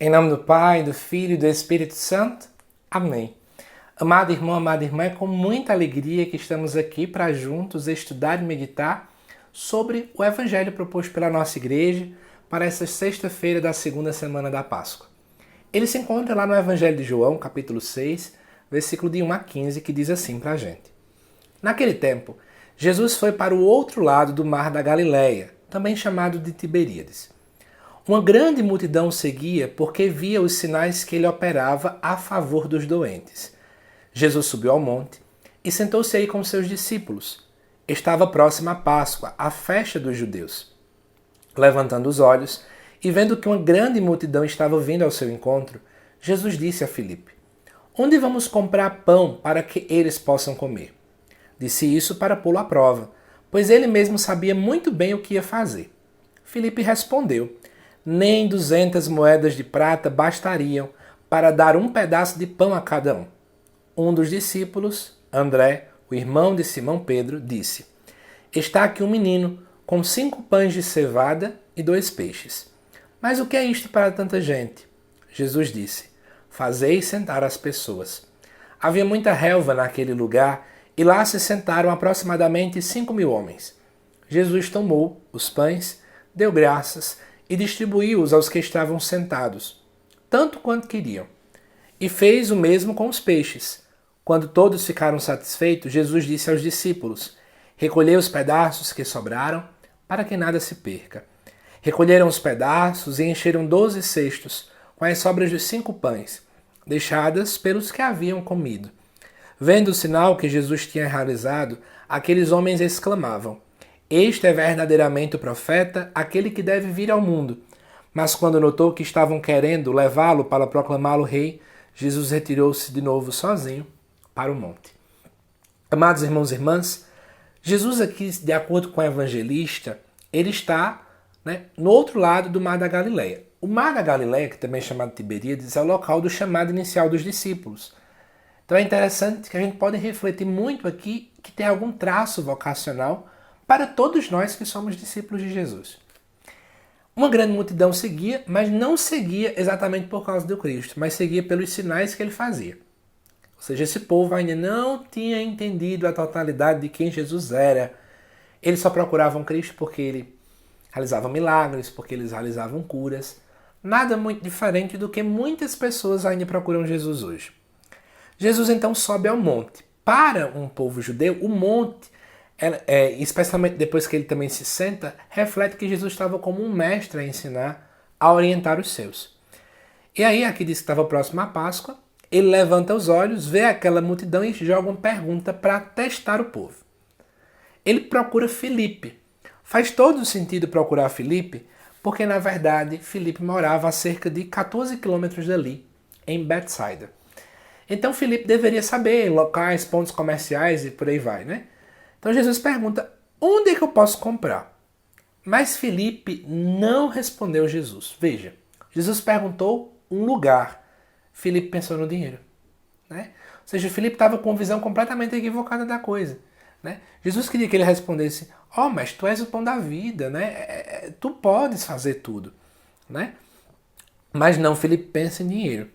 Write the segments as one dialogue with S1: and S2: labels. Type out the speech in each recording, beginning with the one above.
S1: Em nome do Pai, do Filho e do Espírito Santo. Amém. Amado irmão, amada irmã, é com muita alegria que estamos aqui para juntos estudar e meditar sobre o Evangelho proposto pela nossa igreja para essa sexta-feira da segunda semana da Páscoa. Ele se encontra lá no Evangelho de João, capítulo 6, versículo de 1 a 15, que diz assim para a gente. Naquele tempo, Jesus foi para o outro lado do mar da Galileia, também chamado de Tiberíades. Uma grande multidão o seguia porque via os sinais que ele operava a favor dos doentes. Jesus subiu ao monte e sentou-se aí com seus discípulos. Estava próxima a Páscoa, a festa dos judeus. Levantando os olhos e vendo que uma grande multidão estava vindo ao seu encontro, Jesus disse a Filipe: Onde vamos comprar pão para que eles possam comer? Disse isso para pô-lo à prova, pois ele mesmo sabia muito bem o que ia fazer. Filipe respondeu: Nem 200 moedas de prata bastariam para dar um pedaço de pão a cada um. Um dos discípulos, André, o irmão de Simão Pedro, disse: Está aqui um menino com 5 pães de cevada e 2 peixes. Mas o que é isto para tanta gente? Jesus disse: Fazei sentar as pessoas. Havia muita relva naquele lugar e lá se sentaram aproximadamente 5.000 homens. Jesus tomou os pães, deu graças e distribuiu-os aos que estavam sentados, tanto quanto queriam. E fez o mesmo com os peixes. Quando todos ficaram satisfeitos, Jesus disse aos discípulos: Recolhei os pedaços que sobraram, para que nada se perca. Recolheram os pedaços e encheram 12 cestos, com as sobras dos 5 pães, deixadas pelos que haviam comido. Vendo o sinal que Jesus tinha realizado, aqueles homens exclamavam: Este é verdadeiramente o profeta, aquele que deve vir ao mundo. Mas quando notou que estavam querendo levá-lo para proclamá-lo rei, Jesus retirou-se de novo sozinho para o monte. Amados irmãos e irmãs, Jesus aqui, de acordo com o evangelista, ele está no outro lado do Mar da Galileia. O Mar da Galileia, que também é chamado de Tiberíades, é o local do chamado inicial dos discípulos. Então é interessante que a gente pode refletir muito aqui que tem algum traço vocacional para todos nós que somos discípulos de Jesus. Uma grande multidão seguia, mas não seguia exatamente por causa do Cristo, mas seguia pelos sinais que ele fazia. Ou seja, esse povo ainda não tinha entendido a totalidade de quem Jesus era. Eles só procuravam Cristo porque ele realizava milagres, porque eles realizavam curas. Nada muito diferente do que muitas pessoas ainda procuram Jesus hoje. Jesus então sobe ao monte. Para um povo judeu, o monte, especialmente depois que ele também se senta, reflete que Jesus estava como um mestre a ensinar, a orientar os seus. E aí, aqui diz que estava próximo à Páscoa, ele levanta os olhos, vê aquela multidão e joga uma pergunta para testar o povo. Ele procura Filipe. Faz todo sentido procurar Filipe, porque na verdade Filipe morava a cerca de 14 quilômetros dali, em Betsaida. Então Filipe deveria saber locais, pontos comerciais e por aí vai, né? Então Jesus pergunta: onde é que eu posso comprar? Mas Filipe não respondeu Jesus. Veja, Jesus perguntou um lugar. Filipe pensou no dinheiro, né? Ou seja, Filipe estava com uma visão completamente equivocada da coisa, né? Jesus queria que ele respondesse: mas tu és o pão da vida, né? Tu podes fazer tudo, né? Mas não, Filipe pensa em dinheiro.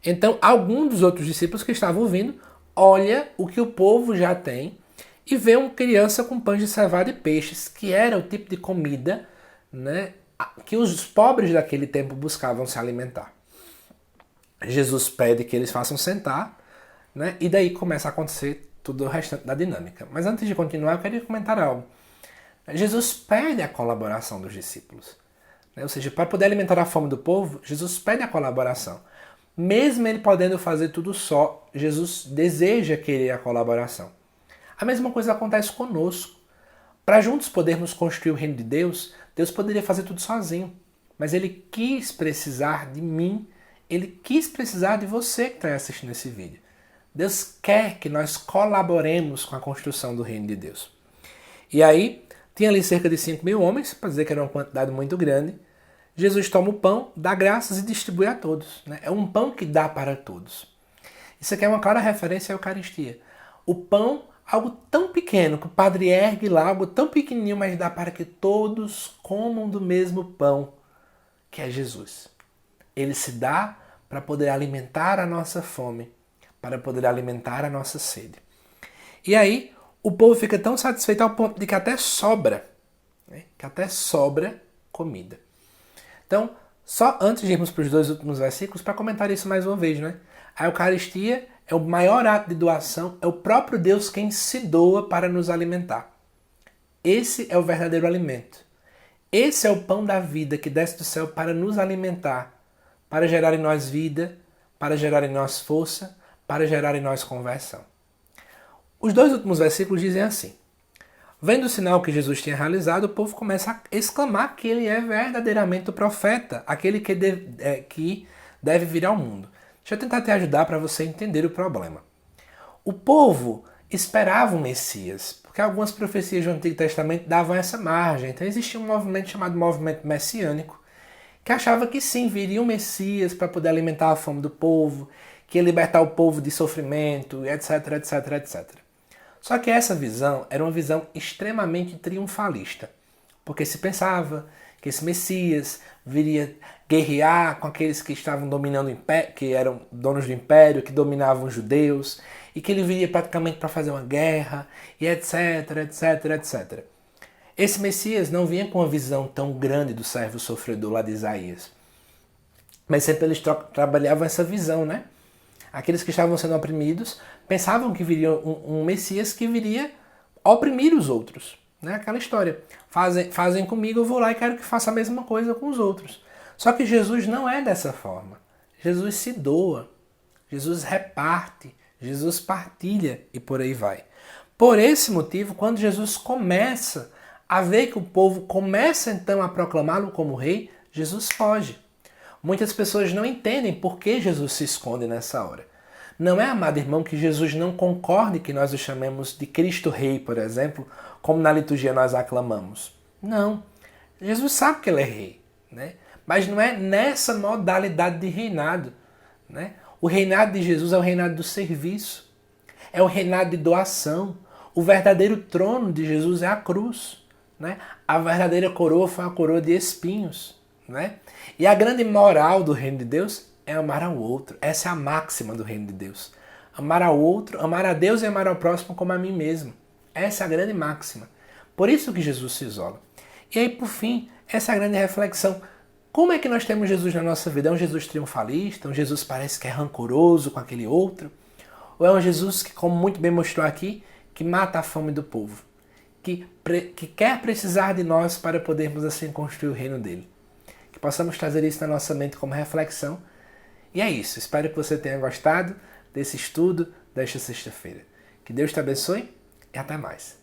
S1: Então, algum dos outros discípulos que estavam ouvindo olha o que o povo já tem e vê uma criança com pães de cevada e peixes, que era o tipo de comida, né, que os pobres daquele tempo buscavam se alimentar. Jesus pede que eles façam sentar, né, e daí começa a acontecer tudo o restante da dinâmica. Mas antes de continuar, eu queria comentar algo. Jesus pede a colaboração dos discípulos. Né? Ou seja, para poder alimentar a fome do povo, Jesus pede a colaboração. Mesmo ele podendo fazer tudo só, Jesus deseja querer a colaboração. A mesma coisa acontece conosco. Para juntos podermos construir o reino de Deus, Deus poderia fazer tudo sozinho. Mas ele quis precisar de mim, ele quis precisar de você que está assistindo esse vídeo. Deus quer que nós colaboremos com a construção do reino de Deus. E aí, tinha ali cerca de 5.000 homens, para dizer que era uma quantidade muito grande. Jesus toma o pão, dá graças e distribui a todos. Né? É um pão que dá para todos. Isso aqui é uma clara referência à Eucaristia. O pão, algo tão pequeno, que o padre ergue lá, algo tão pequenininho, mas dá para que todos comam do mesmo pão, que é Jesus. Ele se dá para poder alimentar a nossa fome, para poder alimentar a nossa sede. E aí, o povo fica tão satisfeito ao ponto de que até sobra, né? Que até sobra comida. Então, só antes de irmos para os 2 últimos versículos, para comentar isso mais uma vez, né? A Eucaristia é o maior ato de doação, é o próprio Deus quem se doa para nos alimentar. Esse é o verdadeiro alimento. Esse é o pão da vida que desce do céu para nos alimentar, para gerar em nós vida, para gerar em nós força, para gerar em nós conversão. Os 2 últimos versículos dizem assim: vendo o sinal que Jesus tinha realizado, o povo começa a exclamar que ele é verdadeiramente o profeta, aquele que deve vir ao mundo. Deixa eu tentar te ajudar para você entender o problema. O povo esperava um Messias, porque algumas profecias do Antigo Testamento davam essa margem. Então existia um movimento chamado movimento messiânico, que achava que sim, viria um Messias para poder alimentar a fome do povo, que ia libertar o povo de sofrimento, etc, etc, etc. Só que essa visão era uma visão extremamente triunfalista, porque se pensava que esse Messias viria guerrear com aqueles que estavam dominando o império, que eram donos do império, que dominavam os judeus, e que ele viria praticamente para fazer uma guerra, e etc, etc, etc. Esse Messias não vinha com uma visão tão grande do servo sofredor lá de Isaías, mas sempre eles trabalhavam essa visão, né? Aqueles que estavam sendo oprimidos pensavam que viria um Messias que viria oprimir os outros. Né? Aquela história. Fazem comigo, eu vou lá e quero que faça a mesma coisa com os outros. Só que Jesus não é dessa forma. Jesus se doa. Jesus reparte. Jesus partilha e por aí vai. Por esse motivo, quando Jesus começa a ver que o povo começa então a proclamá-lo como rei, Jesus foge. Muitas pessoas não entendem por que Jesus se esconde nessa hora. Não é, amado irmão, que Jesus não concorde que nós o chamemos de Cristo Rei, por exemplo, como na liturgia nós aclamamos. Não. Jesus sabe que ele é rei, né? Mas não é nessa modalidade de reinado. Né? O reinado de Jesus é o reinado do serviço. É o reinado de doação. O verdadeiro trono de Jesus é a cruz. Né? A verdadeira coroa foi a coroa de espinhos. Né? E a grande moral do reino de Deus é amar ao outro. Essa é a máxima do reino de Deus. Amar ao outro, amar a Deus e amar ao próximo como a mim mesmo. Essa é a grande máxima. Por isso que Jesus se isola. E aí, por fim, essa é a grande reflexão. Como é que nós temos Jesus na nossa vida? É um Jesus triunfalista? Um Jesus que parece que é rancoroso com aquele outro? Ou é um Jesus que, como muito bem mostrou aqui, que mata a fome do povo? Que quer precisar de nós para podermos assim construir o reino dele? Que possamos trazer isso na nossa mente como reflexão. E é isso. Espero que você tenha gostado desse estudo desta sexta-feira. Que Deus te abençoe e até mais.